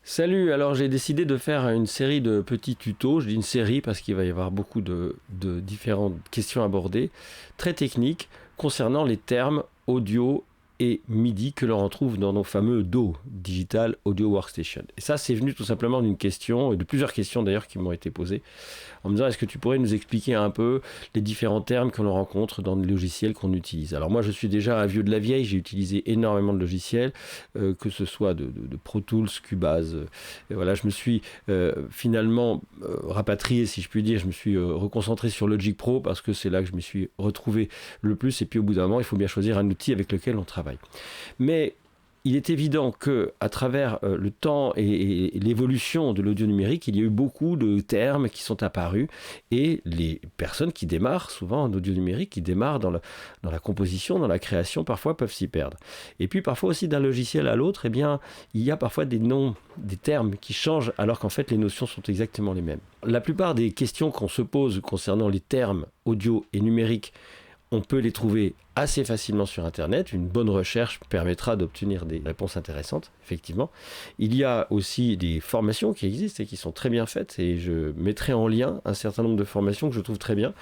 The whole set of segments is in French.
Salut, alors j'ai décidé de faire une série de petits tutos. Je dis une série parce qu'il va y avoir beaucoup de différentes questions abordées, très techniques, concernant les termes audio et MIDI que l'on retrouve dans nos fameux DAW, Digital Audio Workstation. Et ça, c'est venu tout simplement d'une question, et de plusieurs questions d'ailleurs qui m'ont été posées, en me disant est-ce que tu pourrais nous expliquer un peu les différents termes que l'on rencontre dans les logiciels qu'on utilise. Alors moi, je suis déjà un vieux de la vieille, j'ai utilisé énormément de logiciels, que ce soit de Pro Tools, Cubase. Et voilà, je me suis finalement rapatrié, si je puis dire, je me suis reconcentré sur Logic Pro parce que c'est là que je me suis retrouvé le plus. Et puis au bout d'un moment, il faut bien choisir un outil avec lequel on travaille. Mais il est évident que à travers le temps et l'évolution de l'audio numérique, il y a eu beaucoup de termes qui sont apparus et les personnes qui démarrent souvent en audio numérique, qui démarrent dans la composition, dans la création, parfois peuvent s'y perdre. Et puis parfois aussi d'un logiciel à l'autre, eh bien, il y a parfois des noms, des termes qui changent alors qu'en fait les notions sont exactement les mêmes. La plupart des questions qu'on se pose concernant les termes audio et numérique, on peut les trouver assez facilement sur Internet. Une bonne recherche permettra d'obtenir des réponses intéressantes, effectivement. Il y a aussi des formations qui existent et qui sont très bien faites. Et je mettrai en lien un certain nombre de formations que je trouve très bien,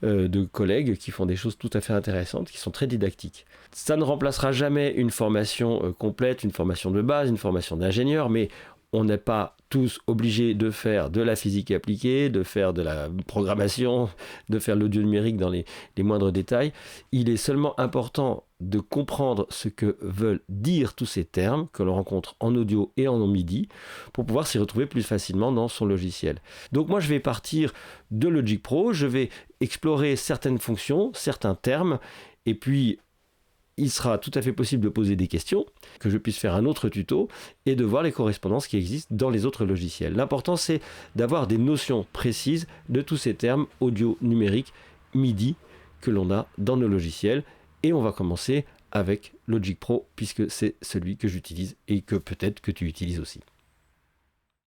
de collègues qui font des choses tout à fait intéressantes, qui sont très didactiques. Ça ne remplacera jamais une formation complète, une formation de base, une formation d'ingénieur, mais on n'est pas tous obligés de faire de la physique appliquée, de faire de la programmation, de faire l'audio numérique dans les moindres détails. Il est seulement important de comprendre ce que veulent dire tous ces termes que l'on rencontre en audio et en MIDI pour pouvoir s'y retrouver plus facilement dans son logiciel. Donc moi je vais partir de Logic Pro, je vais explorer certaines fonctions, certains termes, et puis il sera tout à fait possible de poser des questions, que je puisse faire un autre tuto et de voir les correspondances qui existent dans les autres logiciels. L'important, c'est d'avoir des notions précises de tous ces termes audio numérique MIDI que l'on a dans nos logiciels. Et on va commencer avec Logic Pro, puisque c'est celui que j'utilise et que peut-être que tu utilises aussi.